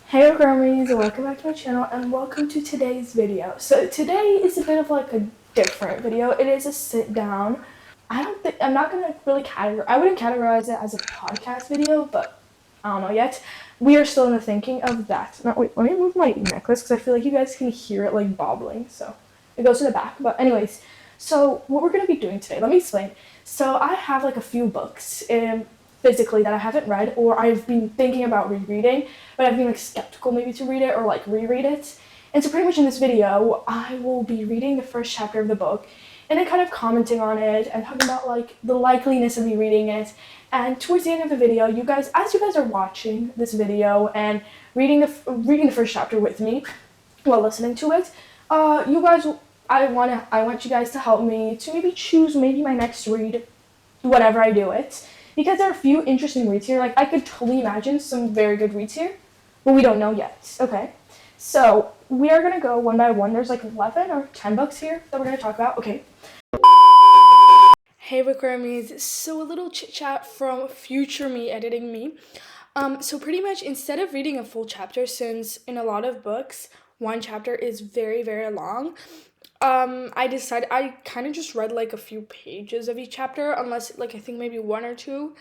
Hey Grummies, welcome back to my channel and welcome to today's video. So today is a bit of like a different video. It is a sit down. I'm not gonna really I wouldn't categorize it as a podcast video, but I don't know yet. We are still in the thinking of that. Now, wait, let me move my necklace because I feel like you guys can hear it like bobbling. So it goes to the back. But anyways, so what we're gonna be doing today, let me explain. So I have like a few books physically that I haven't read or I've been thinking about rereading, but I've been like skeptical maybe to read it or like reread it. And so pretty much in this video, I will be reading the first chapter of the book and then kind of commenting on it and talking about like the likeliness of me reading it. And towards the end of the video, as you guys are watching this video and reading the first chapter with me while listening to it, I want you guys to help me to maybe choose maybe my next read, whatever I do it. Because there are a few interesting reads here. Like, I could totally imagine some very good reads here, but we don't know yet. Okay, so we are going to go one by one. There's like 11 or 10 books here that we're going to talk about. Okay. Hey, Requirements. So a little chit-chat from future me editing me. So pretty much instead of reading a full chapter, since in a lot of books, one chapter is very, very long, I kind of just read like a few pages of each chapter, unless like I think maybe one or two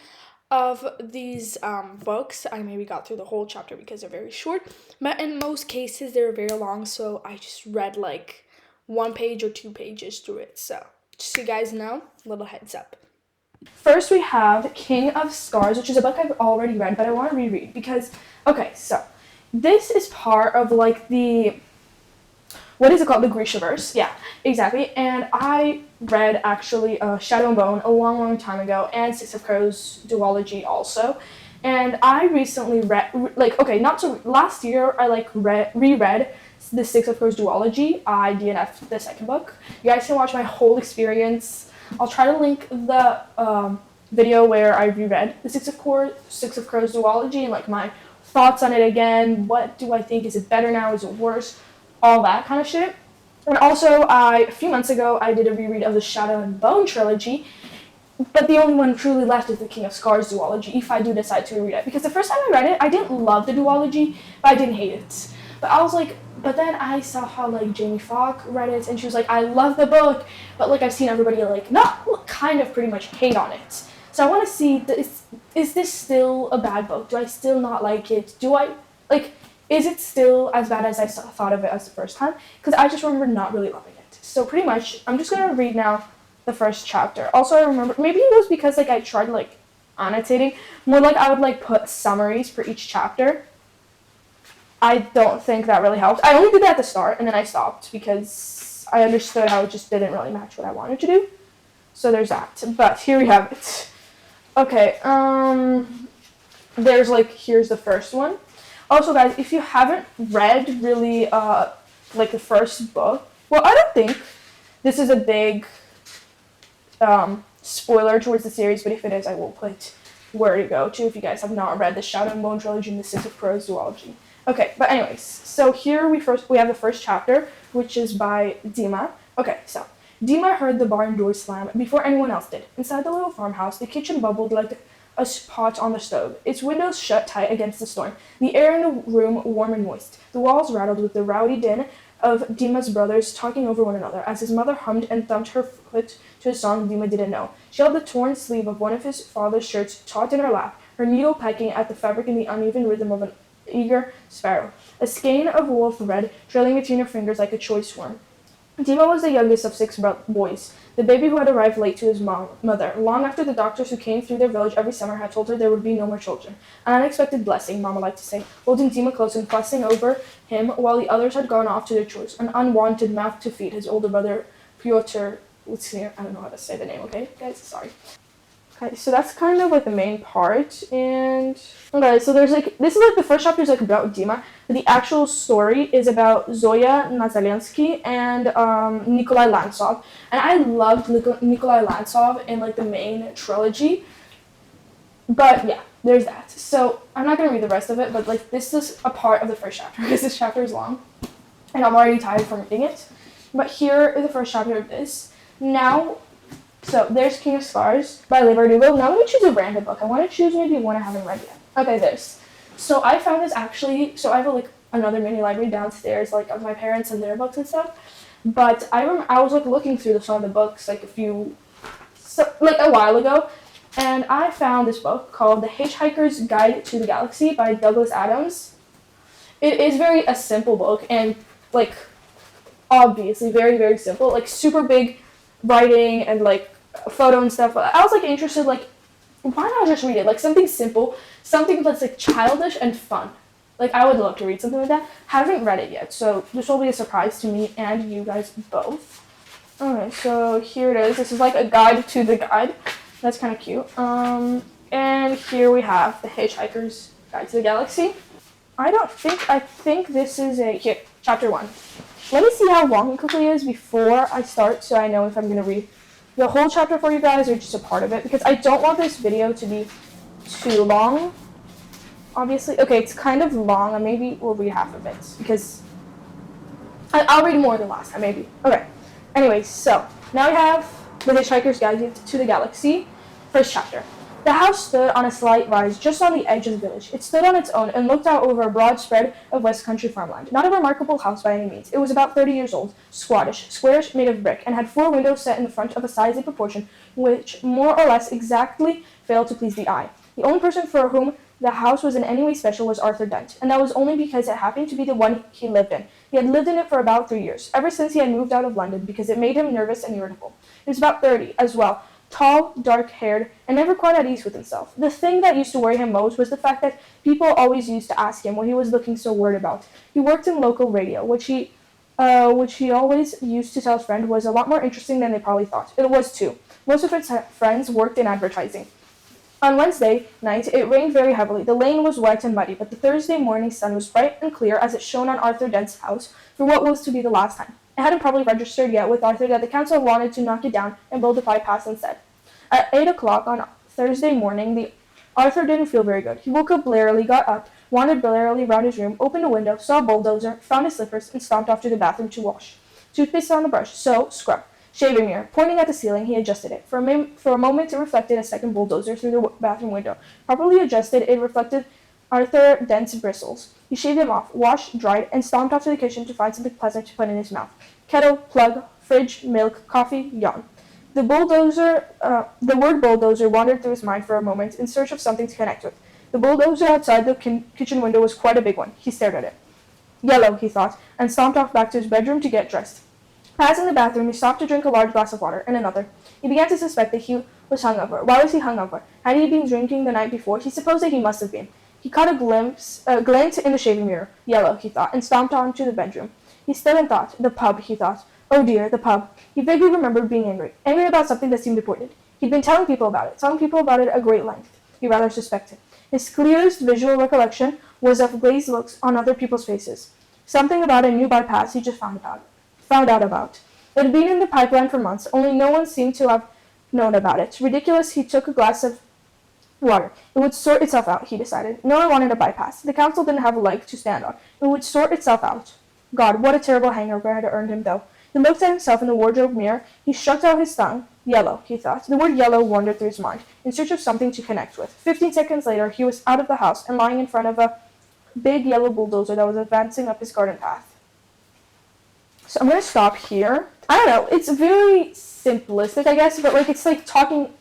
of these books I maybe got through the whole chapter because they're very short, but in most cases they're very long, so I just read like 1 page or 2 pages through it. So just so you guys know, little heads up. First we have King of Scars, which is a book I've already read, but I want to reread because, okay, so this is part of like what is it called? The Grishaverse. Yeah, exactly. And I read actually Shadow and Bone a long, long time ago, and Six of Crows duology also. And I recently read, last year I reread the Six of Crows duology. I DNF'd the second book. You guys can watch my whole experience. I'll try to link the video where I reread the Six of Crows duology and like my thoughts on it again. What do I think? Is it better now? Is it worse? All that kind of shit. And also, a few months ago, I did a reread of the Shadow and Bone trilogy, but the only one truly left is the King of Scars duology, if I do decide to reread it. Because the first time I read it, I didn't love the duology, but I didn't hate it. But I was like, but then I saw how, like, Jamie Falk read it, and she was like, I love the book, but, like, I've seen everybody, like, kind of pretty much hate on it. So I want to see, is this still a bad book? Do I still not like it? Is it still as bad as I thought of it as the first time? Because I just remember not really loving it. So pretty much, I'm just going to read now the first chapter. Also, I remember, maybe it was because like I tried like annotating. More like I would like put summaries for each chapter. I don't think that really helped. I only did that at the start, and then I stopped because I understood how it just didn't really match what I wanted to do. So there's that. But here we have it. Okay, here's the first one. Also, guys, if you haven't read really, like the first book, well, I don't think this is a big spoiler towards the series, but if it is, I will put where to go to if you guys have not read the Shadow and Bone trilogy and the Six of Crows duology. Okay, but anyways, so here we have the first chapter, which is by Dima. Okay, so Dima heard the barn door slam before anyone else did. Inside the little farmhouse, the kitchen bubbled like a pot on the stove, its windows shut tight against the storm, the air in the room warm and moist. The walls rattled with the rowdy din of Dima's brothers talking over one another as his mother hummed and thumped her foot to a song Dima didn't know. She held the torn sleeve of one of his father's shirts taut in her lap, her needle pecking at the fabric in the uneven rhythm of an eager sparrow, a skein of wool thread trailing between her fingers like a choice worm. Dima was the youngest of 6 boys, the baby who had arrived late to his mother, long after the doctors who came through their village every summer had told her there would be no more children. An unexpected blessing, Mama liked to say, holding Dima close and fussing over him while the others had gone off to their chores. An unwanted mouth to feed, his older brother, Pyotr Lutzir. I don't know how to say the name, okay, guys? Sorry. Okay, so that's kind of like the main part, and okay, so this is like the first chapter is like about Dima, but the actual story is about Zoya Nazalensky and Nikolai Lantsov, and I loved Nikolai Lantsov in like the main trilogy, but yeah, there's that. So I'm not gonna read the rest of it, but like this is a part of the first chapter because this chapter is long, and I'm already tired from reading it. But here is the first chapter of this. Now. So, there's King of Scars by Leigh Bardugo. Now let me choose a random book. I want to choose maybe one I haven't read yet. Okay, there's So I found this actually. So I have like another mini library downstairs, like of my parents and their books and stuff. But I was like looking through some of the books like like a while ago, and I found this book called The Hitchhiker's Guide to the Galaxy by Douglas Adams. It is very a simple book and like obviously very very simple, like super big writing and like photo and stuff. I was like interested, like why not just read it? Like something simple, something that's like childish and fun. Like I would love to read something like that. Haven't read it yet, so this will be a surprise to me and you guys both. Alright, so here it is. This is like a guide to the guide. That's kind of cute. And here we have The Hitchhiker's Guide to the Galaxy. I think this is here, chapter 1. Let me see how long it quickly is before I start so I know if I'm going to read the whole chapter for you guys or just a part of it, because I don't want this video to be too long, obviously. Okay, it's kind of long. Maybe we'll read half of it because I'll read more than last time, maybe. Okay. Anyway, so now we have The Hitchhiker's Guide to the Galaxy, first chapter. The house stood on a slight rise just on the edge of the village. It stood on its own and looked out over a broad spread of West Country farmland. Not a remarkable house by any means. It was about 30 years old, squattish, squarish, made of brick, and had 4 windows set in the front of a size and proportion which more or less exactly failed to please the eye. The only person for whom the house was in any way special was Arthur Dent, and that was only because it happened to be the one he lived in. He had lived in it for about 3 years, ever since he had moved out of London, because it made him nervous and irritable. He was about 30, as well, tall, dark-haired, and never quite at ease with himself. The thing that used to worry him most was the fact that people always used to ask him what he was looking so worried about. He worked in local radio, which he always used to tell his friend was a lot more interesting than they probably thought. It was too. Most of his friends worked in advertising. On Wednesday night, it rained very heavily. The lane was wet and muddy, but the Thursday morning sun was bright and clear as it shone on Arthur Dent's house for what was to be the last time. It hadn't probably registered yet with Arthur that the council wanted to knock it down and build a bypass instead. At 8 o'clock on Thursday morning, Arthur didn't feel very good. He woke up blearily, got up, wandered blearily round his room, opened a window, saw a bulldozer, found his slippers, and stomped off to the bathroom to wash. Toothpaste on the brush, so scrub. Shaving mirror. Pointing at the ceiling, he adjusted it. For a moment, it reflected a second bulldozer through the bathroom window. Properly adjusted, it reflected Arthur Dent's bristles. He shaved them off, washed, dried, and stomped off to the kitchen to find something pleasant to put in his mouth. Kettle, plug, fridge, milk, coffee, yawn. The word bulldozer wandered through his mind for a moment in search of something to connect with. The bulldozer outside the kitchen window was quite a big one. He stared at it. Yellow, he thought, and stomped off back to his bedroom to get dressed. Passing the bathroom, he stopped to drink a large glass of water, and another. He began to suspect that he was hungover. Why was he hungover? Had he been drinking the night before? He supposed that he must have been. He caught a glint in the shaving mirror. Yellow, he thought, and stomped on to the bedroom. He stood and thought. The pub, he thought. Oh dear, the pub. He vaguely remembered being angry. Angry about something that seemed important. He'd been telling people about it at great length. He rather suspected. His clearest visual recollection was of glazed looks on other people's faces. Something about a new bypass he just found out about. It had been in the pipeline for months, only no one seemed to have known about it. Ridiculous, he took a glass of water. It would sort itself out, he decided. No one wanted a bypass. The council didn't have a leg to stand on. It would sort itself out. God, what a terrible hangover had earned him, though. He looked at himself in the wardrobe mirror. He struck out his tongue. Yellow, he thought. The word yellow wandered through his mind, in search of something to connect with. 15 seconds later, he was out of the house and lying in front of a big yellow bulldozer that was advancing up his garden path. So I'm going to stop here. I don't know, it's very simplistic, I guess, but like it's like talking,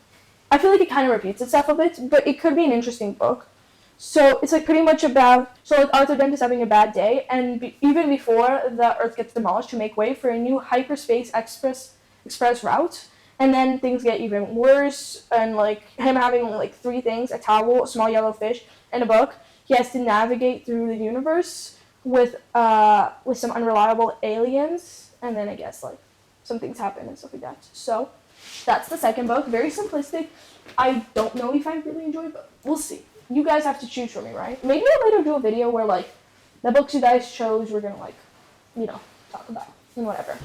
I feel like it kind of repeats itself a bit, but it could be an interesting book. So it's like pretty much about, so like Arthur Dent is having a bad day, and even before the Earth gets demolished to make way for a new hyperspace express route, and then things get even worse, and like him having only like 3 things, a towel, a small yellow fish, and a book. He has to navigate through the universe with some unreliable aliens, and then I guess like some things happen and stuff like that. So that's the second book. Very simplistic. I don't know if I really enjoy it, but we'll see. You guys have to choose for me, right? Maybe I'll later do a video where like the books you guys chose we're gonna like, talk about and whatever.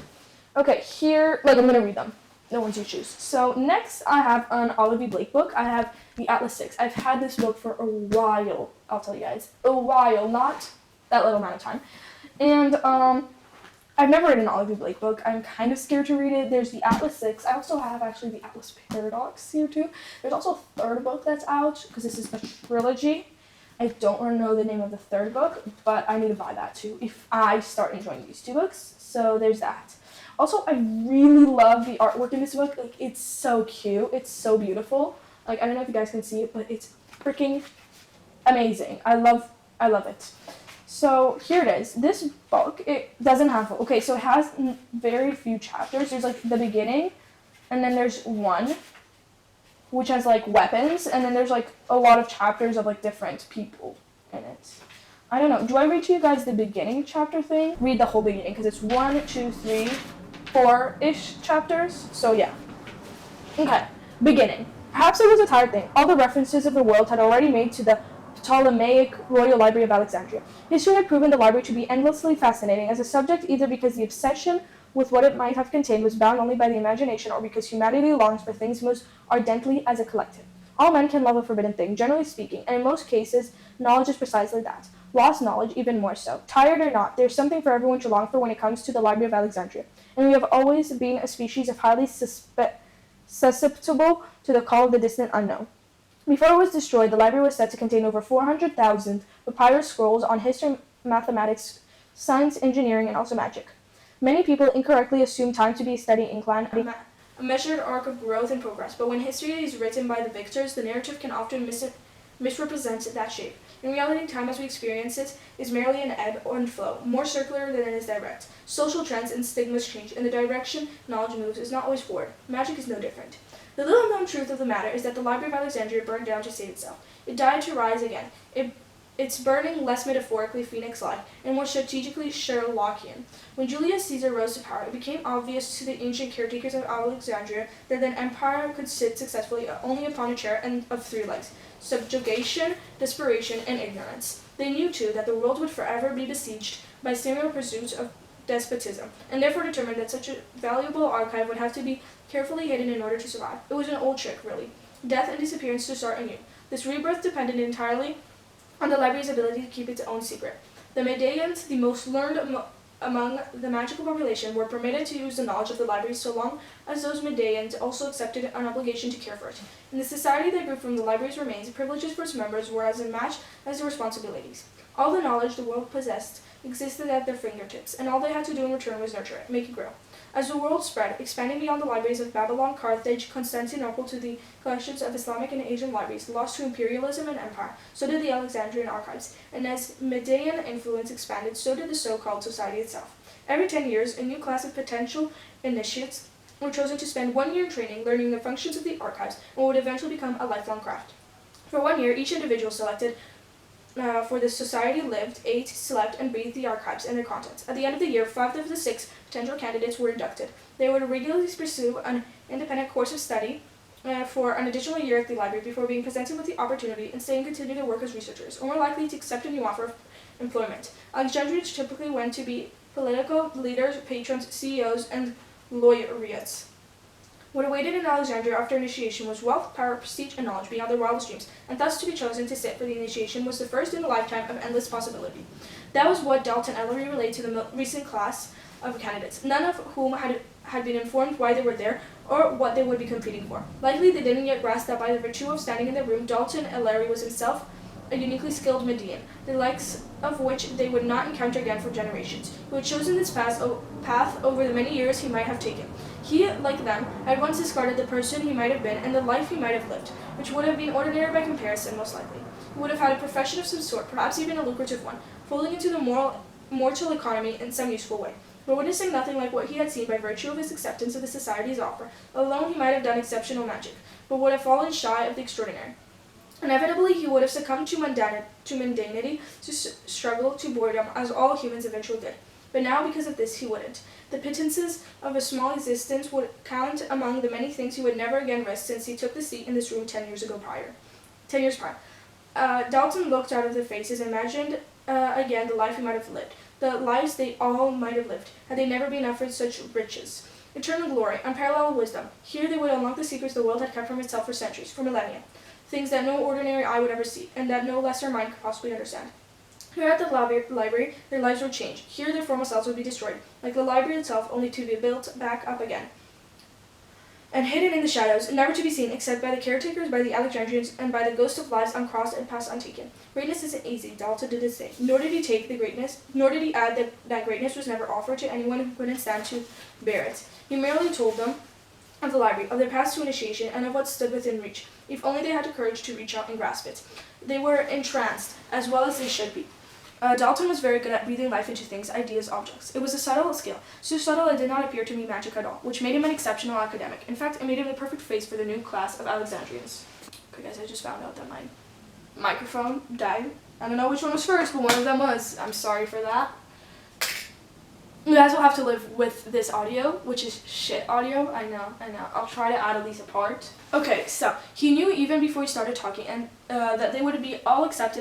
Okay, here, like I'm gonna read them. The ones you choose. So next I have an Olivia Blake book. I have the Atlas 6. I've had this book for a while, I'll tell you guys. A while, not that little amount of time. And I've never read an Olivia Blake book. I'm kind of scared to read it. There's the Atlas 6. I also have actually the Atlas Paradox here too. There's also a third book that's out because this is a trilogy. I don't know the name of the third book, but I need to buy that too if I start enjoying these two books. So there's that. Also, I really love the artwork in this book. Like, it's so cute. It's so beautiful. Like, I don't know if you guys can see it, but it's freaking amazing. I love it. So here it is. This book, it doesn't have, okay, so it has very few chapters. There's like the beginning, and then there's one which has like weapons, and then there's like a lot of chapters of like different people in it. I don't know. Do I read to you guys the beginning chapter thing? Read the whole beginning because it's 1, 2, 3, 4-ish chapters. So yeah. Okay. Beginning. Perhaps it was a tired thing. All the references of the world had already made to the Ptolemaic Royal Library of Alexandria. History had proven the library to be endlessly fascinating as a subject, either because the obsession with what it might have contained was bound only by the imagination, or because humanity longs for things most ardently as a collective. All men can love a forbidden thing, generally speaking, and in most cases, knowledge is precisely that. Lost knowledge, even more so. Tired or not, there's something for everyone to long for when it comes to the Library of Alexandria, and we have always been a species of highly susceptible to the call of the distant unknown. Before it was destroyed, the library was said to contain over 400,000 papyrus scrolls on history, mathematics, science, engineering, and also magic. Many people incorrectly assume time to be a steady incline, a measured arc of growth and progress, but when history is written by the victors, the narrative can often misrepresent that shape. In reality, time as we experience it is merely an ebb and flow, more circular than it is direct. Social trends and stigmas change, and the direction knowledge moves is not always forward. Magic is no different. The little known truth of the matter is that the Library of Alexandria burned down to save itself. It died to rise again. Its burning less metaphorically phoenix-like and more strategically Sherlockian. When Julius Caesar rose to power, it became obvious to the ancient caretakers of Alexandria that an empire could sit successfully only upon a chair and of 3 legs: subjugation, desperation, and ignorance. They knew, too, that the world would forever be besieged by similar pursuits of despotism, and therefore determined that such a valuable archive would have to be carefully hidden in order to survive. It was an old trick, really. Death and disappearance to start anew. This rebirth depended entirely on the library's ability to keep its own secret. The Medeans, the most learned among the magical population, were permitted to use the knowledge of the library so long as those Medeans also accepted an obligation to care for it. In the society that grew from the library's remains, privileges for its members were as unmatched as their responsibilities. All the knowledge the world possessed existed at their fingertips, and all they had to do in return was nurture it, make it grow. As the world spread, expanding beyond the libraries of Babylon, Carthage, Constantinople to the collections of Islamic and Asian libraries lost to imperialism and empire, so did the Alexandrian archives, and as Median influence expanded, so did the so-called society itself. Every 10 years, a new class of potential initiates were chosen to spend 1 year in training, learning the functions of the archives, and would eventually become a lifelong craft. For 1 year, each individual selected for the society lived, ate, slept, and breathed the archives and their contents. At the end of the year, 5 of the 6 potential candidates were inducted. They would regularly pursue an independent course of study for an additional year at the library before being presented with the opportunity and stay and continue to work as researchers, or more likely to accept a new offer of employment. Alexandrians typically went to be political leaders, patrons, CEOs, and laureates. What awaited in Alexandria after initiation was wealth, power, prestige, and knowledge beyond their wildest dreams, and thus to be chosen to sit for the initiation was the first in a lifetime of endless possibility. That was what Dalton Ellery relayed to the recent class of candidates, none of whom had been informed why they were there or what they would be competing for. Likely they didn't yet grasp that by the virtue of standing in the room, Dalton Ellery was himself a uniquely skilled Median, the likes of which they would not encounter again for generations, who had chosen this path over the many years he might have taken. He, like them, had once discarded the person he might have been and the life he might have lived, which would have been ordinary by comparison, most likely. He would have had a profession of some sort, perhaps even a lucrative one, folding into the mortal economy in some useful way. But witnessing nothing like what he had seen by virtue of his acceptance of the society's offer, alone he might have done exceptional magic, but would have fallen shy of the extraordinary. Inevitably, he would have succumbed to mundanity, to struggle, to boredom, as all humans eventually did. But now, because of this, he wouldn't. The pittances of a small existence would count among the many things he would never again risk since he took the seat in this room 10 years prior. Dalton looked out of their faces and imagined again the life he might have lived, the lives they all might have lived, had they never been offered such riches. Eternal glory, unparalleled wisdom. Here they would unlock the secrets the world had kept from itself for centuries, for millennia. Things that no ordinary eye would ever see, and that no lesser mind could possibly understand. Here at the library, their lives would change. Here their former selves would be destroyed, like the library itself, only to be built back up again. and hidden in the shadows, never to be seen except by the caretakers, by the Alexandrians, and by the ghost of lives uncrossed and past untaken. Greatness isn't easy, Dalton didn't say. Nor did he take the greatness, nor did he add that greatness was never offered to anyone who couldn't stand to bear it. He merely told them of the library, of their paths to initiation, and of what stood within reach, if only they had the courage to reach out and grasp it. They were entranced, as well as they should be. Dalton was very good at breathing life into things, ideas, objects. It was a subtle skill, so subtle it did not appear to be magic at all, which made him an exceptional academic. In fact, it made him the perfect face for the new class of Alexandrians. Okay guys, I just found out that my microphone died. I don't know which one was first, but one of them was. I'm sorry for that. You guys will have to live with this audio, which is shit audio. I know. I'll try to add at least a part. Okay, so he knew even before he started talking, and that they would all accept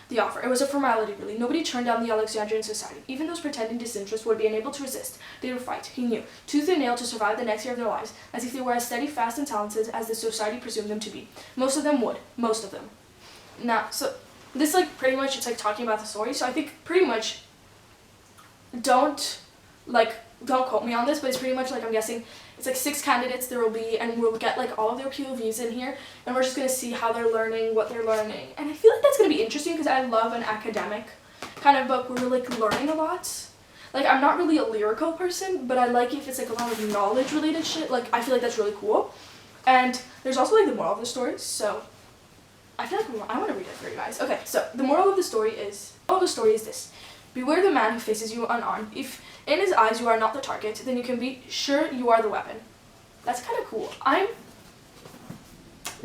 the offer. It was a formality, really. Nobody turned down the Alexandrian society. Even those pretending disinterest would be unable to resist. They would fight, he knew, tooth and nail to survive the next year of their lives, as if they were as steady, fast, and talented as the society presumed them to be. Most of them would. Most of them. Now, so this pretty much, it's talking about the story. So I think pretty much, don't quote me on this, but it's pretty much I'm guessing it's 6 candidates there will be, and we'll get all of their POVs in here, and we're just going to see how they're learning, what they're learning. And I feel that's going to be interesting because I love an academic kind of book where we're learning a lot. I'm not really a lyrical person, but I like if it's a lot of knowledge related shit. I feel that's really cool. And there's also the moral of the story, so I feel I want to read it for you guys. Okay, so the moral of the story is this. Beware the man who faces you unarmed. If in his eyes you are not the target, then you can be sure you are the weapon. That's kind of cool.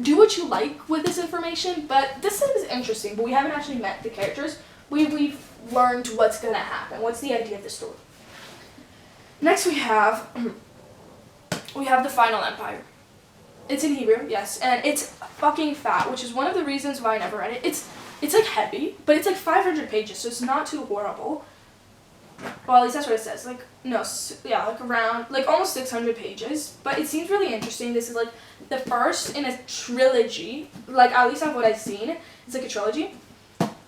Do what you like with this information, but this is interesting, but we haven't actually met the characters. We've learned what's going to happen. What's the idea of the story? Next we have the Final Empire. It's in Hebrew, yes, and it's fucking fat, which is one of the reasons why I never read it. It's heavy, but it's 500 pages, so it's not too horrible. Well, at least that's what it says. Around almost 600 pages. But it seems really interesting. This is the first in a trilogy. At least of what I've seen, it's a trilogy.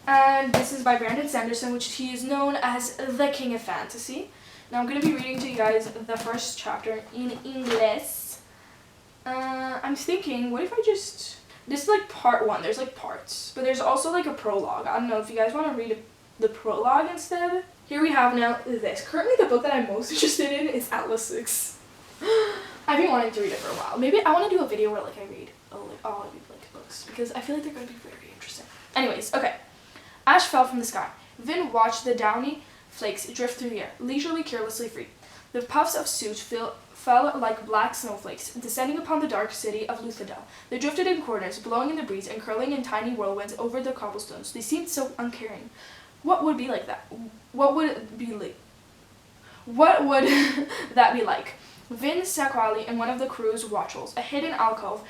And this is by Brandon Sanderson, which he is known as the King of Fantasy. Now I'm gonna be reading to you guys the first chapter in English. I'm thinking, what if I just... This is part 1. There's parts, but there's also a prologue. I don't know if you guys want to read the prologue instead. Here we have now this. Currently the book that I'm most interested in is Atlas 6. I've been wanting to read it for a while. Maybe I want to do a video where I read all of these books, because I feel they're going to be very interesting. Anyways, okay. Ash fell from the sky. Vin watched the downy flakes drift through the air, leisurely, carelessly free. The puffs of soot fell like black snowflakes, descending upon the dark city of Luthadel. They drifted in corners, blowing in the breeze and curling in tiny whirlwinds over the cobblestones. They seemed so uncaring. What would be like that? What would that be like? Vin sat quietly in one of the crew's watchholes, a hidden alcove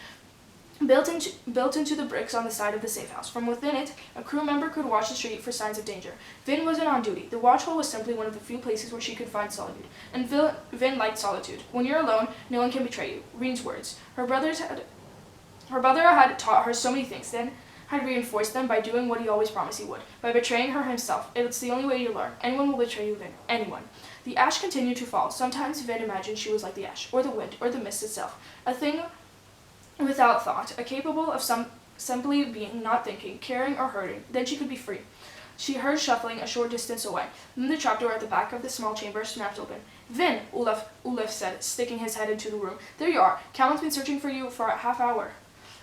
built into the bricks on the side of the safe house. From within it, a crew member could watch the street for signs of danger. Vin wasn't on duty. The watchhole was simply one of the few places where she could find solitude. And Vin liked solitude. When you're alone, no one can betray you. Reen's words. Her brother had taught her so many things, then had reinforced them by doing what he always promised he would, by betraying her himself. It's the only way you learn. Anyone will betray you, Vin. Anyone. The ash continued to fall. Sometimes Vin imagined she was like the ash, or the wind, or the mist itself. A thing without thought, capable of simply being, not thinking, caring, or hurting. Then she could be free. She heard shuffling a short distance away. Then the trapdoor at the back of the small chamber snapped open. Vin, Ulf said, sticking his head into the room. There you are. Callan's been searching for you for a half hour.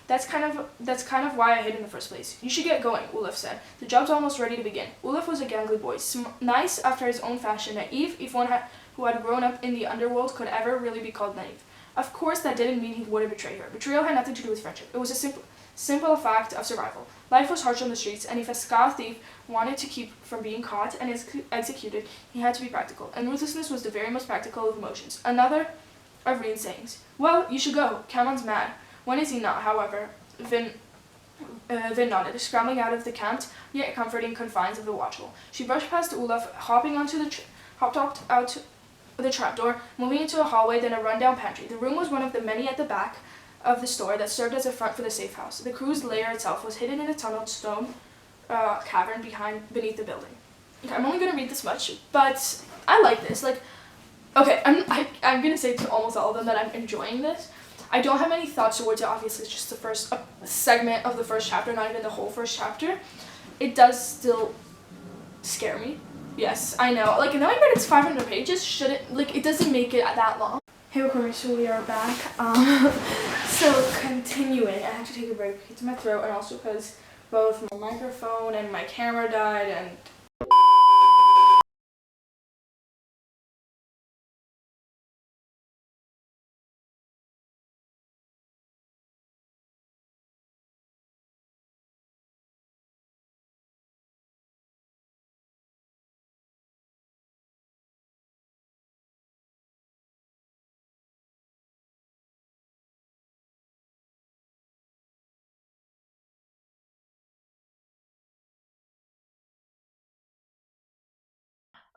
That's kind of why I hid in the first place. You should get going, Ulf said. The job's almost ready to begin. Ulf was a gangly boy, nice after his own fashion, naive if one who had grown up in the underworld could ever really be called naive. Of course, that didn't mean he wouldn't betray her. Betrayal had nothing to do with friendship. It was a simple fact of survival. Life was harsh on the streets, and if a Ska thief wanted to keep from being caught and executed, he had to be practical. And ruthlessness was the very most practical of emotions. Another of Reen's sayings. Well, you should go. Cameron's mad. When is he not, however? Vin nodded, scrambling out of the camped, yet comforting confines of the watchhole. She brushed past Olaf, hopped out the trapdoor, moving into a hallway, then a rundown pantry. The room was one of the many at the back of the store that served as a front for the safe house. The crew's lair itself was hidden in a tunneled stone cavern beneath the building. Okay, I'm only going to read this much, but I like this. Okay, I'm gonna say to almost all of them that I'm enjoying this. I don't have any thoughts towards it. Obviously, it's just the first segment of the first chapter, not even the whole first chapter. It does still scare me. Yes, I know. Like, knowing that it's 500 pages shouldn't, like, it doesn't make it that long. Hey, Wakumi, so we are back. So continuing, I had to take a break because of my throat, and also because both my microphone and my camera died, and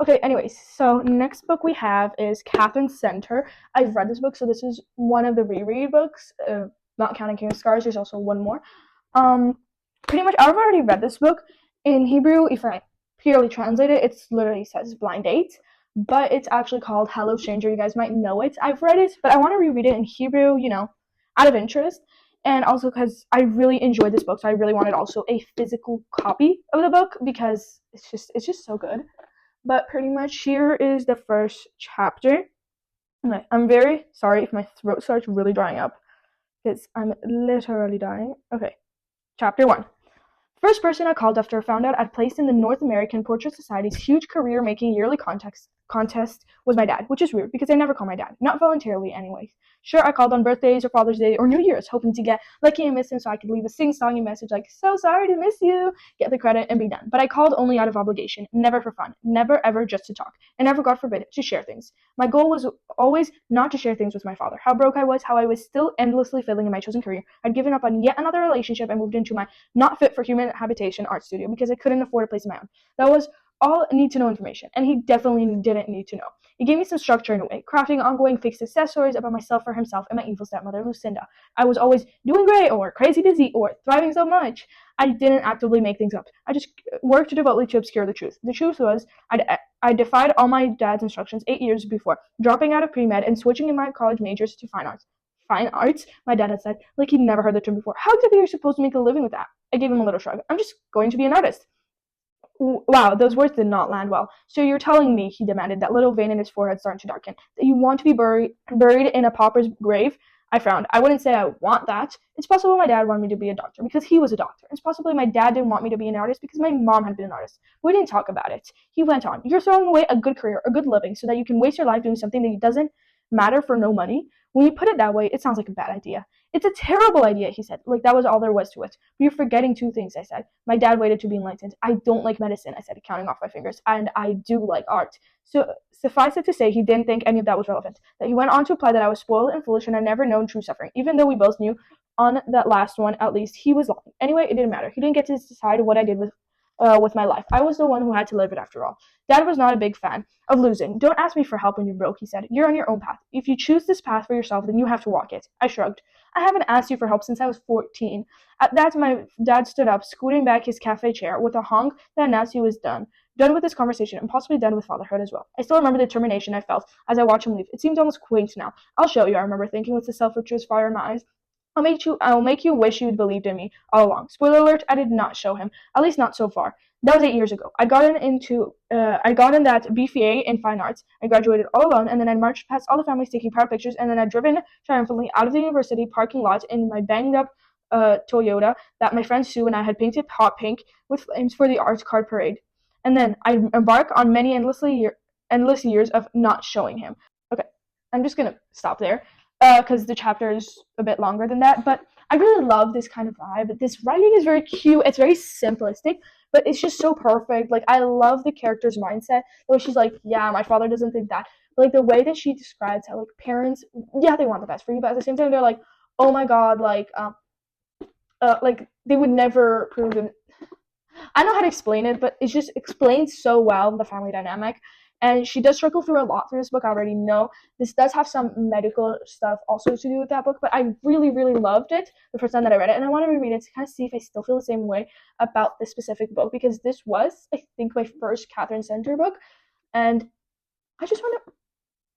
okay, anyways, so next book we have is Catherine Center. I've read this book, so this is one of the reread books, not counting King of Scars. There's also one more. Um, Pretty much, I've already read this book. In Hebrew, if I purely translate it, it literally says blind date, but it's actually called Hello Stranger. You guys might know it. I've read it, but I want to reread it in Hebrew, out of interest. And also because I really enjoyed this book, so I really wanted also a physical copy of the book because it's just so good. But pretty much here is the first chapter. Okay, I'm very sorry if my throat starts really drying up because I'm literally dying. Okay, chapter 1. First person I called after I found out I'd placed in the North American Portrait Society's huge career-making yearly contest was my dad, which is weird because I never call my dad, not voluntarily anyways. Sure, I called on birthdays or Father's Day or New Year's, hoping to get lucky and miss him so I could leave a sing-songy message like, so sorry to miss you, get the credit, and be done. But I called only out of obligation, never for fun, never ever just to talk, and never, God forbid, to share things. My goal was always not to share things with my father. How broke I was, how I was still endlessly failing in my chosen career. I'd given up on yet another relationship and moved into my not fit for human habitation art studio because I couldn't afford a place of my own. That was all need to know information, and he definitely didn't need to know. He gave me some structure in a way, crafting ongoing fake success stories about myself for himself and my evil stepmother, Lucinda. I was always doing great, or crazy busy, or thriving so much. I didn't actively make things up. I just worked devoutly to obscure the truth. The truth was, I defied all my dad's instructions 8 years before, dropping out of pre-med and switching in my college majors to fine arts. Fine arts? My dad had said, like he'd never heard the term before. How exactly are you supposed to make a living with that? I gave him a little shrug. I'm just going to be an artist. Wow, those words did not land well. So you're telling me, he demanded, that little vein in his forehead starting to darken, that you want to be buried in a pauper's grave? I frowned. I wouldn't say I want that. It's possible my dad wanted me to be a doctor because he was a doctor. It's possibly my dad didn't want me to be an artist because my mom had been an artist. We didn't talk about it. He went on. You're throwing away a good career, a good living, so that you can waste your life doing something that doesn't matter for no money. When you put it that way, it sounds like a bad idea. It's a terrible idea, he said. Like that was all there was to it. But you're forgetting two things, I said. My dad waited to be enlightened. I don't like medicine, I said, counting off my fingers. And I do like art. So suffice it to say, he didn't think any of that was relevant. That he went on to imply that I was spoiled and foolish and had never known true suffering, even though we both knew on that last one, at least, he was lying. Anyway, it didn't matter. He didn't get to decide what I did with my life. I was the one who had to live it after all. Dad was not a big fan of losing. Don't ask me for help when you're broke, he said. You're on your own path. If you choose this path for yourself, then you have to walk it. I shrugged. I haven't asked you for help since I was 14. At that, my dad stood up, scooting back his cafe chair with a honk that announced he was done. Done with this conversation, and possibly done with fatherhood as well. I still remember the determination I felt as I watched him leave. It seemed almost quaint now. I'll show you, I remember thinking with the self-righteous fire in my eyes. I'll make you wish you'd believed in me all along. Spoiler alert, I did not show him. At least not so far. That was 8 years ago. I got in that BFA in fine arts. I graduated all alone, and then I marched past all the families taking proud pictures, and then I'd driven triumphantly out of the university parking lot in my banged up Toyota that my friend Sue and I had painted hot pink with flames for the arts card parade. And then I embark on many endless years of not showing him. Okay, I'm just gonna stop there because the chapter is a bit longer than that. But I really love this kind of vibe. This writing is very cute. It's very simplistic, but it's just so perfect. Like I love the character's mindset. Where she's like, yeah, my father doesn't think that. But, like the way that she describes how like parents, yeah, they want the best for you, but at the same time they're like, oh my god, like they would never prove it. I don't know how to explain it, but it just explains so well the family dynamic. And she does struggle through a lot through this book. I already know this does have some medical stuff also to do with that book, but I really, really loved it the first time that I read it, and I want to reread it to kind of see if I still feel the same way about this specific book because this was, I think, my first Catherine Center book, and I just want to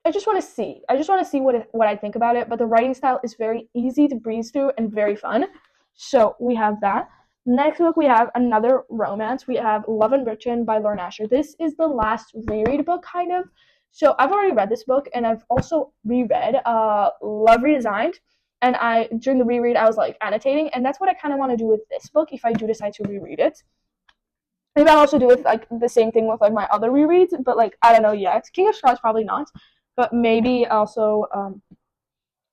I just want to see. I just want to see what I think about it. But the writing style is very easy to breeze through and very fun. So we have that. Next book, we have another romance. We have Love Unwritten by Lauren Asher. This is the last reread book, kind of. So I've already read this book, and I've also reread Love Redesigned. And during the reread, I was like annotating, and that's what I kind of want to do with this book if I do decide to reread it. Maybe I'll also do with like the same thing with like my other rereads, but like I don't know yet. King of Scars probably not, but maybe also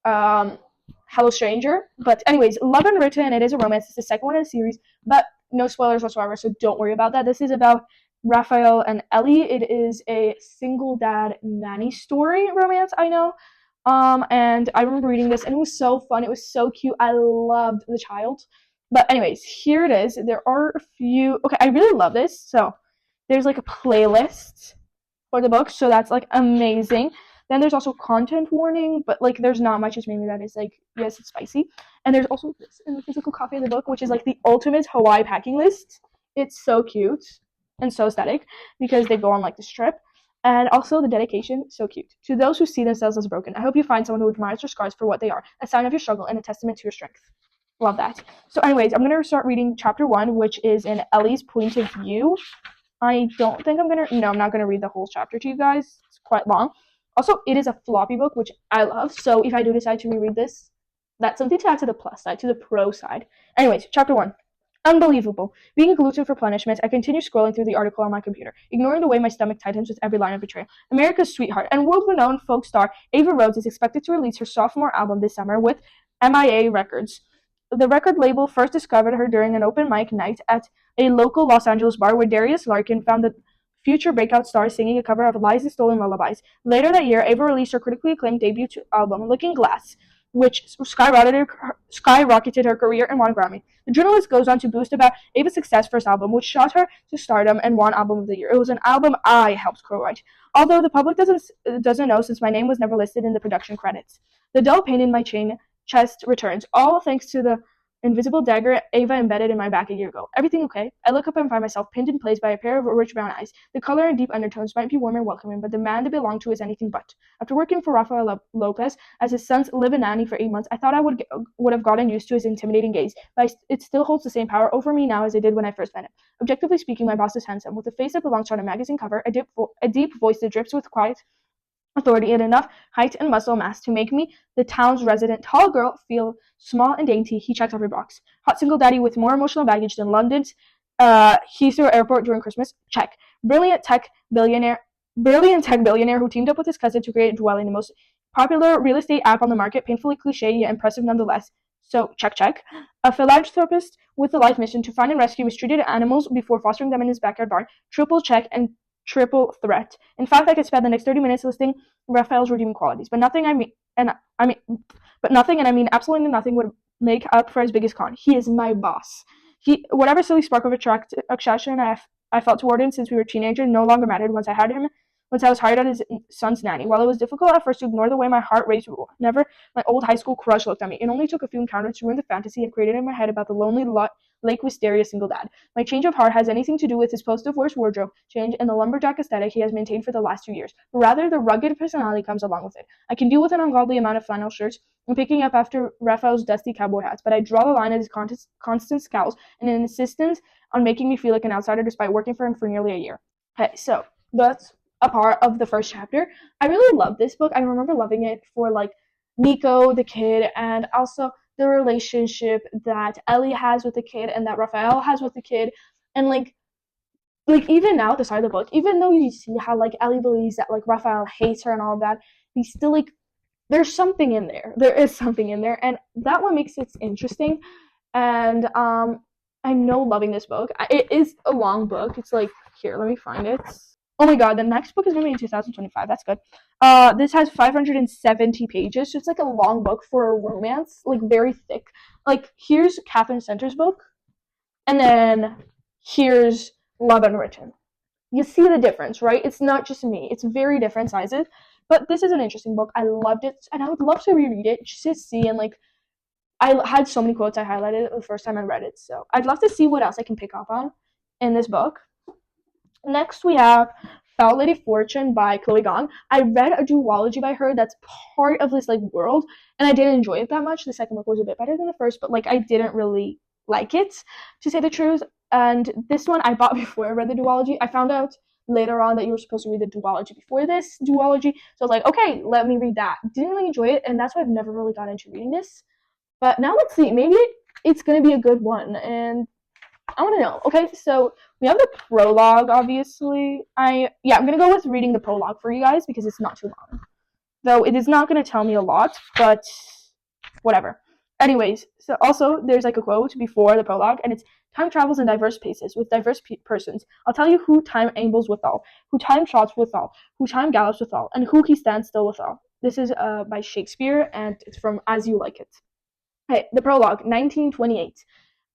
Hello Stranger. But anyways, Love Unwritten, it is a romance. It's the second one in the series, but no spoilers whatsoever, so don't worry about that. This is about Raphael and Ellie. It is a single dad nanny story romance, I know. And I remember reading this, and it was so fun. It was so cute. I loved the child. But anyways, here it is. There are a few. Okay, I really love this. So there's like a playlist for the book, so that's like amazing. Then there's also content warning, but like there's not much. It's mainly that it's like, yes, it's spicy. And there's also this in the physical copy of the book, which is like the ultimate Hawaii packing list. It's so cute and so aesthetic because they go on like this trip. And also the dedication, so cute. To those who see themselves as broken, I hope you find someone who admires your scars for what they are, a sign of your struggle and a testament to your strength. Love that. So anyways, I'm going to start reading chapter 1, which is in Ellie's point of view. I don't think I'm not going to read the whole chapter to you guys. It's quite long. Also, it is a floppy book, which I love. So if I do decide to reread this, that's something to add to the plus side, to the pro side. Anyways, chapter 1. Unbelievable. Being a glutton for punishment, I continue scrolling through the article on my computer, ignoring the way my stomach tightens with every line of betrayal. America's sweetheart and world-renowned folk star Ava Rhodes is expected to release her sophomore album this summer with MIA Records. The record label first discovered her during an open mic night at a local Los Angeles bar where Darius Larkin found the future breakout star singing a cover of Liza Stolen Lullabies. Later that year, Ava released her critically acclaimed debut album, Looking Glass, which skyrocketed her career and won a Grammy. The journalist goes on to boast about Ava's success for his album, which shot her to stardom and won Album of the Year. It was an album I helped co-write, although the public doesn't know since my name was never listed in the production credits. The dull pain in my chest returns, all thanks to the invisible dagger Ava embedded in my back a year ago. Everything okay? I look up and find myself pinned in place by a pair of rich brown eyes. The color and deep undertones might be warm and welcoming, but the man they belong to is anything but. After working for Rafael Lopez as his son's live-in nanny for 8 months, I thought I would have gotten used to his intimidating gaze, but it still holds the same power over me now as it did when I first met him. Objectively speaking, my boss is handsome, with a face that belongs on a magazine cover, a deep voice that drips with quiet authority, and enough height and muscle mass to make me, the town's resident tall girl, feel small and dainty. He checks every box. Hot single daddy with more emotional baggage than London's Heathrow Airport during Christmas. Check. Brilliant tech billionaire who teamed up with his cousin to create Dwelling, the most popular real estate app on the market, painfully cliche yet impressive nonetheless. So, check. A philanthropist with a life mission to find and rescue mistreated animals before fostering them in his backyard barn. Triple check and triple threat. In fact, I could spend the next 30 minutes listing Raphael's redeeming qualities, but nothing, and I mean absolutely nothing would make up for his biggest con. He is my boss. Whatever silly spark of attraction I felt toward him since we were teenagers no longer mattered once I was hired as his son's nanny. While it was difficult at first to ignore the way my heart raced whenever my old high school crush looked at me, it only took a few encounters to ruin the fantasy I created in my head about the lonely Lake Wisteria single dad. My change of heart has anything to do with his post-divorce wardrobe change and the lumberjack aesthetic he has maintained for the last 2 years. But rather, the rugged personality comes along with it. I can deal with an ungodly amount of flannel shirts and picking up after Raphael's dusty cowboy hats, but I draw the line at his constant scowls and an insistence on making me feel like an outsider despite working for him for nearly a year. Okay, so that's a part of the first chapter. I really love this book. I remember loving it for like Nico, the kid, and also the relationship that Ellie has with the kid and that Raphael has with the kid. And like even now at the start of the book, even though you see how like Ellie believes that like Raphael hates her and all of that, he's still like there's something in there. There is something in there, and that one makes it interesting. And I'm no loving this book. It is a long book. It's like here, let me find it. Oh my god, the next book is going to be in 2025. That's good. This has 570 pages, so it's like a long book for a romance, like very thick. Like, here's Catherine Center's book, and then here's Love Unwritten. You see the difference, right? It's not just me. It's very different sizes, but this is an interesting book. I loved it, and I would love to reread it just to see, and like, I had so many quotes I highlighted the first time I read it, so I'd love to see what else I can pick up on in this book. Next, we have Foul Lady Fortune by Chloe Gong. I read a duology by her that's part of this like world, and I didn't enjoy it that much. The second book was a bit better than the first, but like I didn't really like it, to say the truth. And this one I bought before I read the duology. I found out later on that you were supposed to read the duology before this duology, so I was like, okay, let me read that. Didn't really enjoy it, and that's why I've never really got into reading this. But now let's see, maybe it's gonna be a good one, and I want to know. Okay, so we have the prologue, obviously. I'm gonna go with reading the prologue for you guys because it's not too long. Though it is not gonna tell me a lot, but whatever. Anyways, so also there's like a quote before the prologue, and it's time travels in diverse paces with diverse persons. I'll tell you who time ambles withal, who time trots withal, who time gallops withal, and who he stands still withal. This is by Shakespeare, and it's from As You Like It. Okay, the prologue, 1928.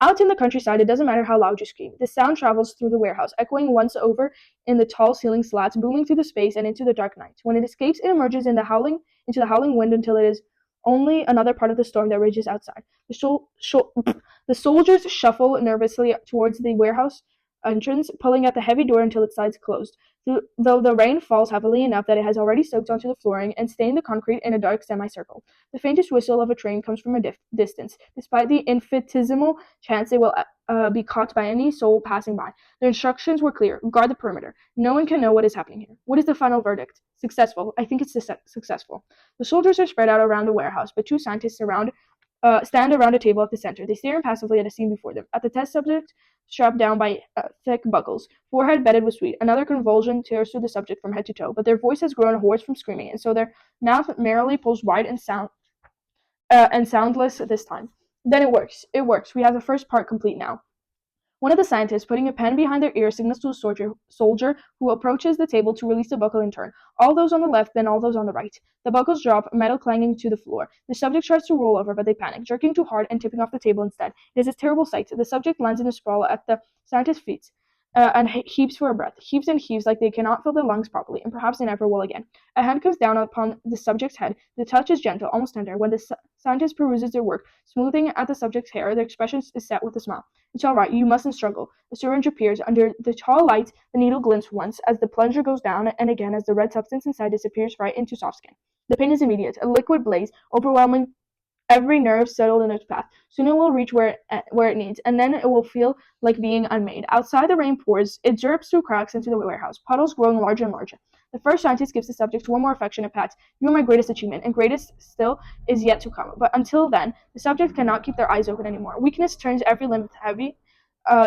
Out in the countryside, it doesn't matter how loud you scream. The sound travels through the warehouse, echoing once over in the tall ceiling slats, booming through the space and into the dark night. When it escapes, it emerges into the howling wind until it is only another part of the storm that rages outside. The soldiers shuffle nervously towards the warehouse entrance, pulling at the heavy door until its sides closed. Though the rain falls heavily enough that it has already soaked onto the flooring and stained the concrete in a dark semicircle. The faintest whistle of a train comes from a distance, despite the infinitesimal chance it will be caught by any soul passing by. The instructions were clear. Guard the perimeter. No one can know what is happening here. What is the final verdict? Successful. I think it's successful. The soldiers are spread out around the warehouse, but two scientists stand around a table at the center. They stare impassively at a scene before them. At the test subject, strapped down by thick buckles, forehead bedded with sweat. Another convulsion tears through the subject from head to toe, but their voice has grown hoarse from screaming, and so their mouth merrily pulls wide and soundless this time. Then it works. It works. We have the first part complete now. One of the scientists, putting a pen behind their ear, signals to a soldier who approaches the table to release the buckle in turn. All those on the left, then all those on the right. The buckles drop, metal clanging to the floor. The subject tries to roll over, but they panic, jerking too hard and tipping off the table instead. It is a terrible sight. The subject lands in a sprawl at the scientist's feet. And heaves for a breath, heaves and heaves like they cannot fill their lungs properly, and perhaps they never will again. A hand comes down upon the subject's head. The touch is gentle, almost tender. When the scientist peruses their work, smoothing at the subject's hair, their expression is set with a smile. It's all right, you mustn't struggle. The syringe appears. Under the tall light, the needle glints once, as the plunger goes down, and again as the red substance inside disappears right into soft skin. The pain is immediate, a liquid blaze, overwhelming every nerve settled in its path. Soon it will reach where it needs, and then it will feel like being unmade. Outside, the rain pours. It drips through cracks into the warehouse, puddles growing larger and larger. The first scientist gives the subject one more affectionate pat. You are my greatest achievement, and greatest still is yet to come. But until then, the subject cannot keep their eyes open anymore. Weakness turns every limb heavy,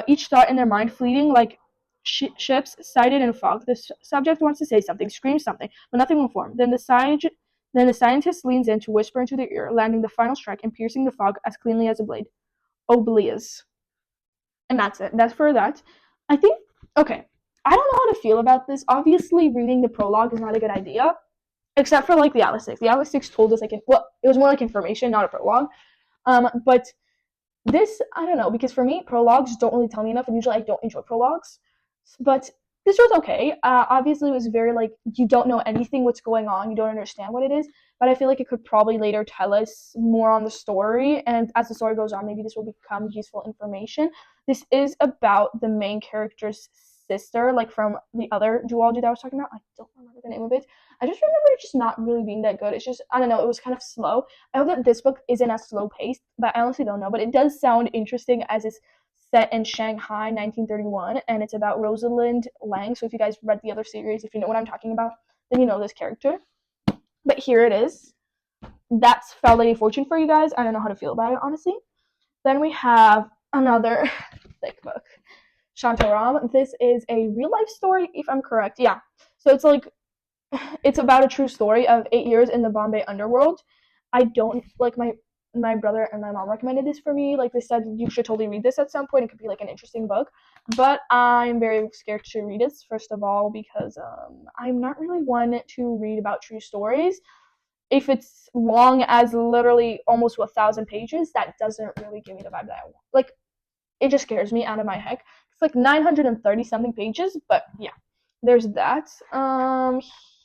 each thought in their mind fleeting like ships sighted in fog. The subject wants to say something, scream something, but nothing will form. Then the scientist leans in to whisper into their ear, landing the final strike and piercing the fog as cleanly as a blade. Oblivious. And that's it. That's for that. I think, okay, I don't know how to feel about this. Obviously, reading the prologue is not a good idea, except for, like, the Atlas 6. The Atlas 6 told us, it was more like information, not a prologue. But this, I don't know, because for me, prologues don't really tell me enough, and usually I don't enjoy prologues. But this was okay. Obviously, it was very, like, you don't know anything what's going on. You don't understand what it is. But I feel like it could probably later tell us more on the story. And as the story goes on, maybe this will become useful information. This is about the main character's sister, like from the other duology that I was talking about. I don't remember the name of it. I just remember it just not really being that good. It's just, I don't know, it was kind of slow. I hope that this book isn't as slow paced, but I honestly don't know. But it does sound interesting as it's set in Shanghai, 1931, and it's about Rosalind Lang. So if you guys read the other series, if you know what I'm talking about, then you know this character. But here it is. That's Foul Lady Fortune for you guys. I don't know how to feel about it, honestly. Then we have another thick book, Shantaram. This is a real life story, if I'm correct. Yeah. So it's about a true story of 8 years in the Bombay underworld. I don't, like, my brother and my mom recommended this for me. Like, they said you should totally read this at some point. It could be like an interesting book, but I'm very scared to read it, first of all, because I'm not really one to read about true stories. If it's long as literally almost 1,000 pages, that doesn't really give me the vibe that I want. Like, it just scares me out of my heck. It's like 930 something pages, but yeah, there's that.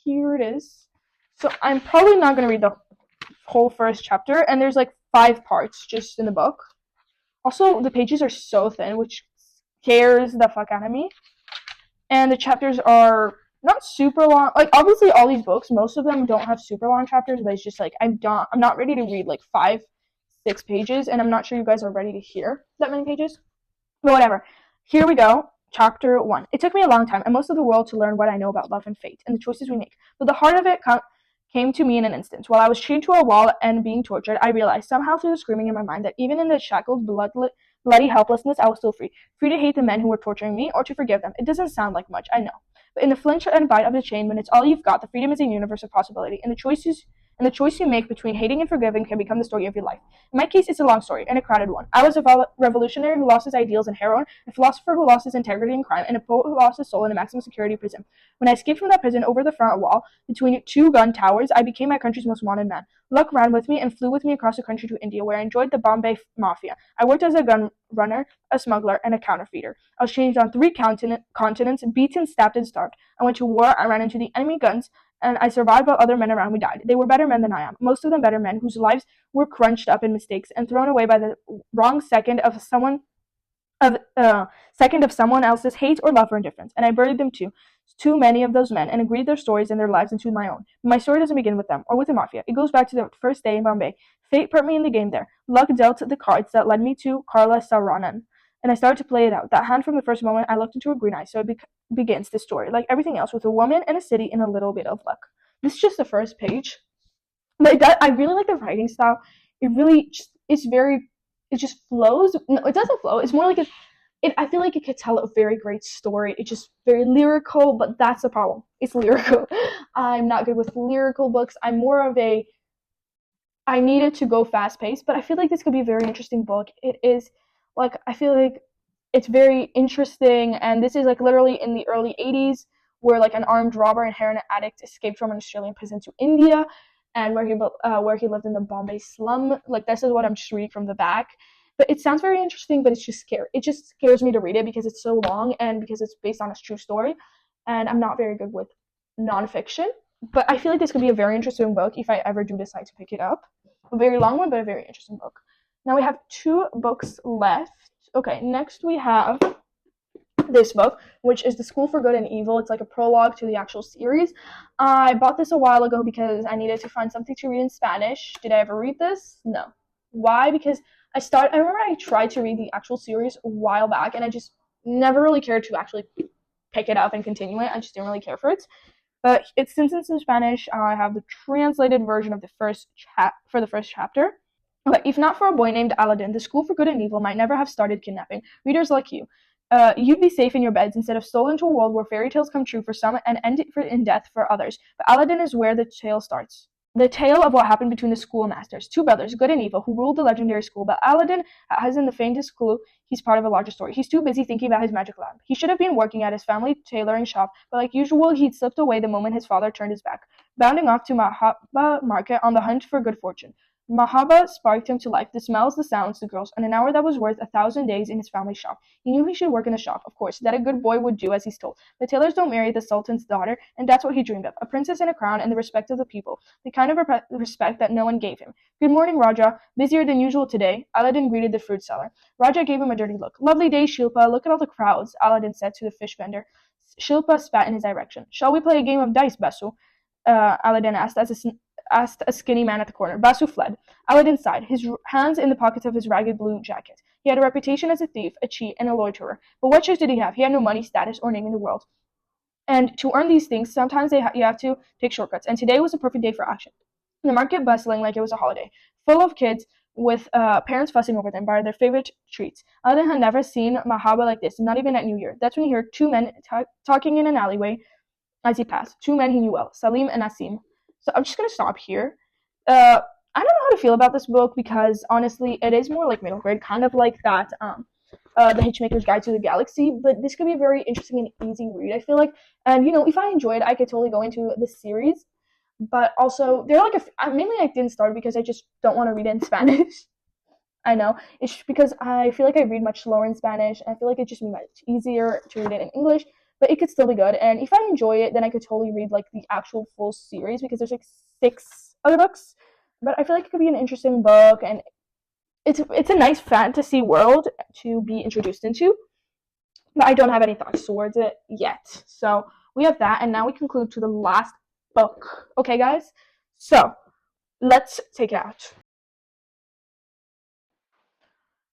Here it is. So I'm probably not going to read the whole first chapter, and there's like 5 parts just in the book. Also, the pages are so thin, which scares the fuck out of me. And the chapters are not super long. Like, obviously, all these books, most of them don't have super long chapters, but it's just like I'm not ready to read like 5, 6 pages, and I'm not sure you guys are ready to hear that many pages. But whatever. Here we go. Chapter 1. It took me a long time and most of the world to learn what I know about love and fate and the choices we make. But the heart of it came to me in an instant. While I was chained to a wall and being tortured, I realized somehow through the screaming in my mind that even in the shackled, bloody helplessness, I was still free. Free to hate the men who were torturing me or to forgive them. It doesn't sound like much, I know. But in the flinch and bite of the chain, when it's all you've got, the freedom is a universe of possibility. And the choice you make between hating and forgiving can become the story of your life. In my case, it's a long story and a crowded one. I was a revolutionary who lost his ideals in heroin, a philosopher who lost his integrity in crime, and a poet who lost his soul in a maximum security prison. When I escaped from that prison over the front wall, between 2 gun towers, I became my country's most wanted man. Luck ran with me and flew with me across the country to India, where I enjoyed the Bombay Mafia. I worked as a gun runner, a smuggler, and a counterfeiter. I was changed on 3 continents, beaten, stabbed, and starved. I went to war, I ran into the enemy guns, and I survived while other men around me died. They were better men than I am, most of them better men whose lives were crunched up in mistakes and thrown away by the wrong second of someone else's hate or love or indifference. And I buried them too many of those men, and agreed their stories and their lives into my own. But my story doesn't begin with them or with the mafia. It goes back to the first day in Bombay. Fate put me in the game there. Luck dealt the cards that led me to Karla Saranan, and I started to play it out. That hand from the first moment I looked into her green eyes. So it begins the story, like everything else, with a woman and a city and a little bit of luck. This is just the first page. But I really like the writing style. It just flows. No, it doesn't flow. It's more like I feel like it could tell a very great story. It's just very lyrical, but that's the problem. It's lyrical. I'm not good with lyrical books. I'm more of I need it to go fast paced, but I feel like this could be a very interesting book. It is, like, I feel like it's very interesting, and this is like literally in the early 80s, where like an armed robber and heroin addict escaped from an Australian prison to India, and where he lived in the Bombay slum. Like, this is what I'm just reading from the back. But it sounds very interesting, but it's just scary. It just scares me to read it because it's so long and because it's based on a true story, and I'm not very good with nonfiction. But I feel like this could be a very interesting book if I ever do decide to pick it up. A very long one, but a very interesting book. Now we have 2 books left. Okay, next we have this book, which is The School for Good and Evil. It's like a prologue to the actual series. I bought this a while ago because I needed to find something to read in Spanish. Did I ever read this? No. Why? Because I remember I tried to read the actual series a while back, and I just never really cared to actually pick it up and continue it. I just didn't really care for it. But since it's in Spanish, I have the translated version of the first chapter. Okay, if not for a boy named Aladdin, the School for Good and Evil might never have started kidnapping readers like you. You'd be safe in your beds instead of stolen to a world where fairy tales come true for some and end in death for others. But Aladdin is where the tale starts. The tale of what happened between the schoolmasters, 2 brothers, Good and Evil, who ruled the legendary school. But Aladdin hasn't the faintest clue he's part of a larger story. He's too busy thinking about his magic lamp. He should have been working at his family tailoring shop, but like usual, he'd slipped away the moment his father turned his back, bounding off to Mahaba market on the hunt for good fortune. Mahaba sparked him to life. The smells, the sounds, the girls, and an hour that was worth 1,000 days in his family shop. He knew he should work in the shop, of course, that a good boy would do as he's told. The tailors don't marry the sultan's daughter, and that's what he dreamed of, a princess in a crown and the respect of the people, the kind of respect that no one gave him. Good morning, Raja. Busier than usual today, Aladdin greeted the fruit seller. Raja gave him a dirty look. Lovely day, Shilpa. Look at all the crowds, Aladdin said to the fish vendor. Shilpa spat in his direction. Shall we play a game of dice, Basu? Aladdin asked a skinny man at the corner. Basu fled. Aladdin sighed, his hands in the pockets of his ragged blue jacket. He had a reputation as a thief, a cheat, and a loiterer. But what choice did he have? He had no money, status, or name in the world. And to earn these things, sometimes you have to take shortcuts. And today was a perfect day for action. The market bustling like it was a holiday, full of kids with parents fussing over them by their favorite treats. Aladdin had never seen Mahaba like this, not even at New Year. That's when he heard 2 men talking in an alleyway as he passed. 2 men he knew well, Salim and Asim. So I'm just going to stop here. I don't know how to feel about this book because, honestly, it is more like middle grade, kind of like that, The Hitchhiker's Guide to the Galaxy, but this could be a very interesting and easy read, I feel like. And, if I enjoy it, I could totally go into the series. But also, they're like mainly I didn't start because I just don't want to read it in Spanish. I know. It's just because I feel like I read much slower in Spanish, and I feel like it's just much easier to read it in English. But it could still be good, and if I enjoy it, then I could totally read like the actual full series because there's like 6 other books. But I feel like it could be an interesting book, and it's a nice fantasy world to be introduced into. But I don't have any thoughts towards it yet. So we have that, and now we conclude to the last book. Okay, guys? So, let's take it out.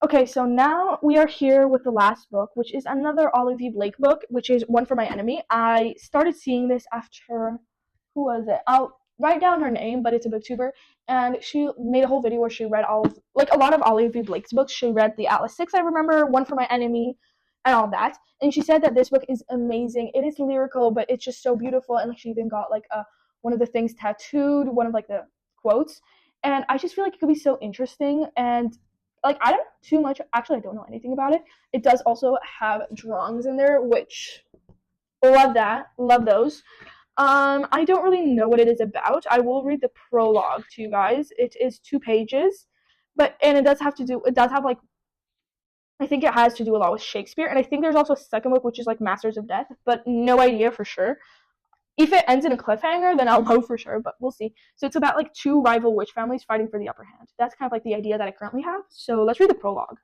Okay, so now we are here with the last book, which is another Olivia Blake book, which is One for My Enemy. I started seeing this after, who was it? I'll write down her name, but it's a booktuber, and she made a whole video where she read all of, like, a lot of Olivia Blake's books. She read The Atlas Six, I remember, One for My Enemy, and all that. And she said that this book is amazing. It is lyrical, but it's just so beautiful, and like she even got like one of the things tattooed, one of like the quotes. And I just feel like it could be so interesting, and like I don't too much, actually I don't know anything about it. It does also have drawings in there, which love that, love those. I don't really know what it is about. I will read the prologue to you guys. It is 2 pages, and it does have like, I think it has to do a lot with Shakespeare, and I think there's also a second book which is like Masters of Death, but no idea for sure. If it ends in a cliffhanger, then I'll know for sure, but we'll see. So it's about like 2 rival witch families fighting for the upper hand. That's kind of like the idea that I currently have. So let's read the prologue.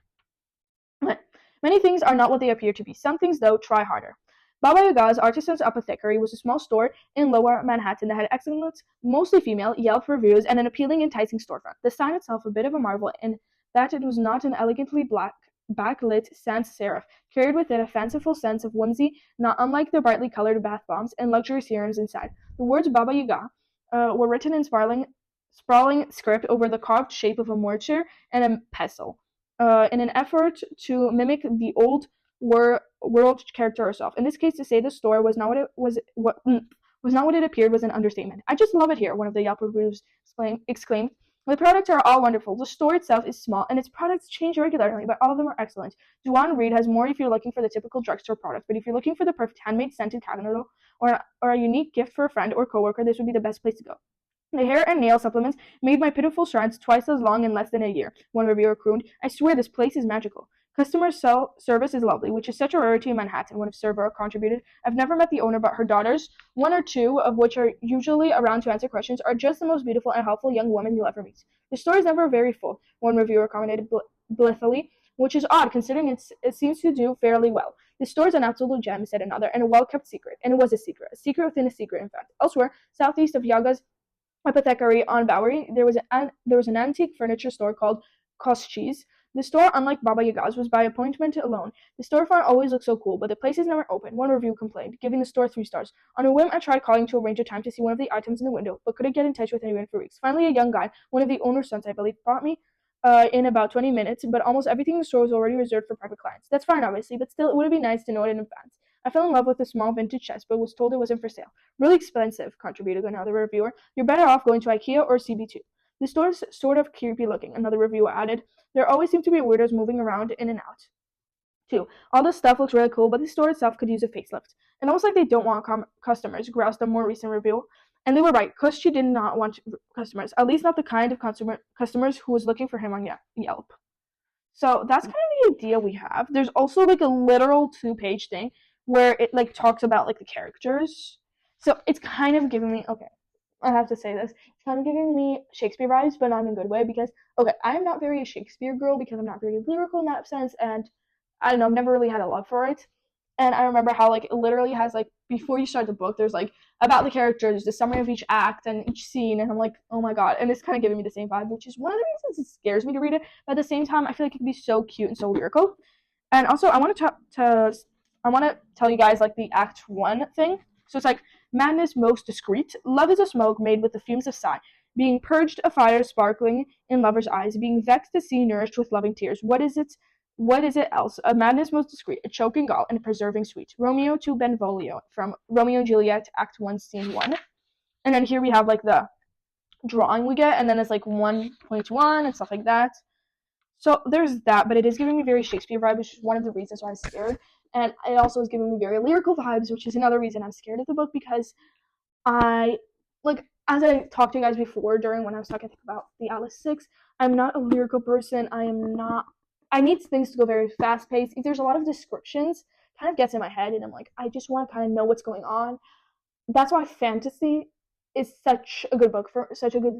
Many things are not what they appear to be. Some things, though, try harder. Baba Yaga's Artisan's Apothecary was a small store in Lower Manhattan that had excellent, mostly female, Yelp reviews and an appealing, enticing storefront. The sign itself a bit of a marvel in that it was not an elegantly backlit sans serif, carried with it a fanciful sense of whimsy, not unlike the brightly colored bath bombs and luxury serums inside. The words Baba Yaga were written in sprawling script over the carved shape of a mortar and a pestle, in an effort to mimic the old world character herself. In this case, to say the store was not what it appeared was an understatement. I just love it here, one of the Yelp reviews exclaimed. The products are all wonderful. The store itself is small, and its products change regularly, but all of them are excellent. Duane Reade has more if you're looking for the typical drugstore product, but if you're looking for the perfect handmade scented candle or a unique gift for a friend or coworker, this would be the best place to go. The hair and nail supplements made my pitiful strides twice as long in less than a year, one reviewer crooned. I swear this place is magical. Customer service is lovely, which is such a rarity in Manhattan, one of server contributed. I've never met the owner, but her daughters, 1 or 2 of which are usually around to answer questions, are just the most beautiful and helpful young women you'll ever meet. The store is never very full, one reviewer commented blithely, which is odd considering it seems to do fairly well. The store is an absolute gem, said another, and a well-kept secret. And it was a secret within a secret, in fact. Elsewhere, southeast of Yaga's Apothecary on Bowery, there was an antique furniture store called Koschis. The store, unlike Baba Yaga's, was by appointment alone. The storefront always looked so cool, but the place is never open, one review complained, giving the store 3 stars. On a whim, I tried calling to arrange a time to see one of the items in the window, but couldn't get in touch with anyone for weeks. Finally, a young guy, one of the owner's sons, I believe, brought me in about 20 minutes, but almost everything in the store was already reserved for private clients. That's fine, obviously, but still, it would have been nice to know it in advance. I fell in love with a small vintage chest, but was told it wasn't for sale. Really expensive, contributed another reviewer. You're better off going to IKEA or CB2. The store's sort of creepy looking, another reviewer added. There always seem to be weirdos moving around in and out. 2. All this stuff looks really cool, but the store itself could use a facelift. And almost like they don't want customers, groused a more recent review. And they were right. Koschy did not want customers, at least not the kind of customers who was looking for him on Yelp. So that's kind of the idea we have. There's also like a literal 2-page thing where it like talks about like the characters. So it's kind of giving me, okay, I have to say this. It's kind of giving me Shakespeare vibes, but not in a good way because, okay, I'm not very a Shakespeare girl because I'm not very lyrical in that sense, and I don't know, I've never really had a love for it. And I remember how like it literally has like before you start the book, there's like about the characters, the summary of each act and each scene, and I'm like, oh my god, and it's kind of giving me the same vibe, which is one of the reasons it scares me to read it. But at the same time, I feel like it can be so cute and so lyrical. And also, I want to tell you guys like the Act 1 thing. So it's like madness most discreet. Love is a smoke made with the fumes of sigh, being purged a fire sparkling in lovers' eyes, being vexed to see nourished with loving tears. What is it else? A madness most discreet, a choking gall, and a preserving sweet. Romeo to Benvolio from Romeo and Juliet, Act 1, Scene 1. And then here we have like the drawing we get, and then it's like 1.1 and stuff like that. So there's that, but it is giving me very Shakespeare vibes, which is one of the reasons why I'm scared. And it also is giving me very lyrical vibes, which is another reason I'm scared of the book because as I talked to you guys before during when I was talking about the Atlas Six, I'm not a lyrical person. I need things to go very fast paced. If there's a lot of descriptions, it kind of gets in my head, and I'm like, I just want to kind of know what's going on. That's why fantasy is such a good book for such a good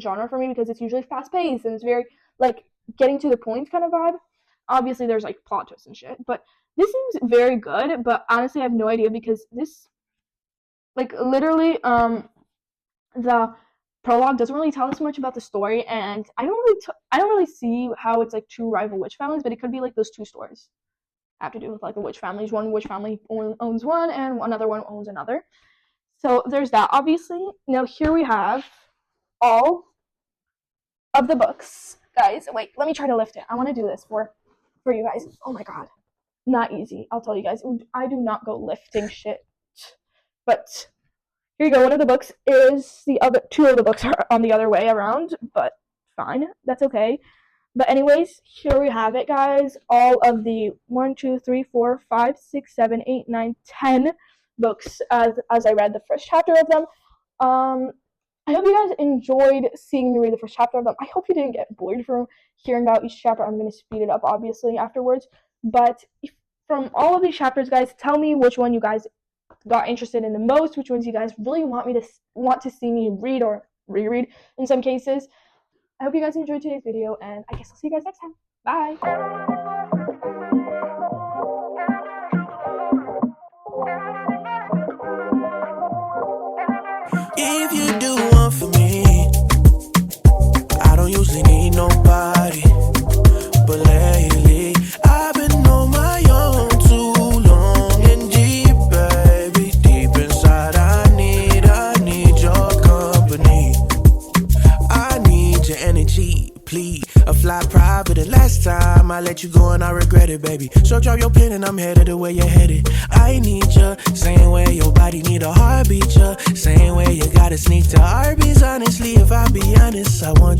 genre for me because it's usually fast paced and it's very like getting to the point kind of vibe. Obviously, there's like plot twists and shit, but this seems very good. But honestly, I have no idea because this, like, literally, the prologue doesn't really tell us much about the story, and I don't really see how it's like two rival witch families, but it could be like those two stories have to do with like the witch families. One witch family owns one, and another one owns another. So there's that. Obviously, now here we have all of the books, guys. Wait, let me try to lift it. I want to do this for you guys. Oh my god, not easy. I'll tell you guys. I do not go lifting shit, but here you go. One of the books is the other. Two of the books are on the other way around, but fine. That's okay. But anyways, here we have it, guys. All of the 1, 2, 3, 4, 5, 6, 7, 8, 9, 10 books as I read the first chapter of them. I hope you guys enjoyed seeing me read the first chapter of them. I hope you didn't get bored from hearing about each chapter. I'm going to speed it up, obviously, afterwards. But from all of these chapters, guys, tell me which one you guys got interested in the most, which ones you guys really want to see me read or reread in some cases. I hope you guys enjoyed today's video, and I guess I'll see you guys next time. Bye! If you do one for me, I don't usually need nobody, but lately I've been on my own too long and deep, baby. Deep inside, I need your company. I need your energy, please. A fly private, the last time I let you go and I regret it, baby. So drop your pen and I'm headed the way you're headed. I need you, same way your body need a heartbeat, same way you gotta sneak to Arby's. Honestly, if I be honest, I want you.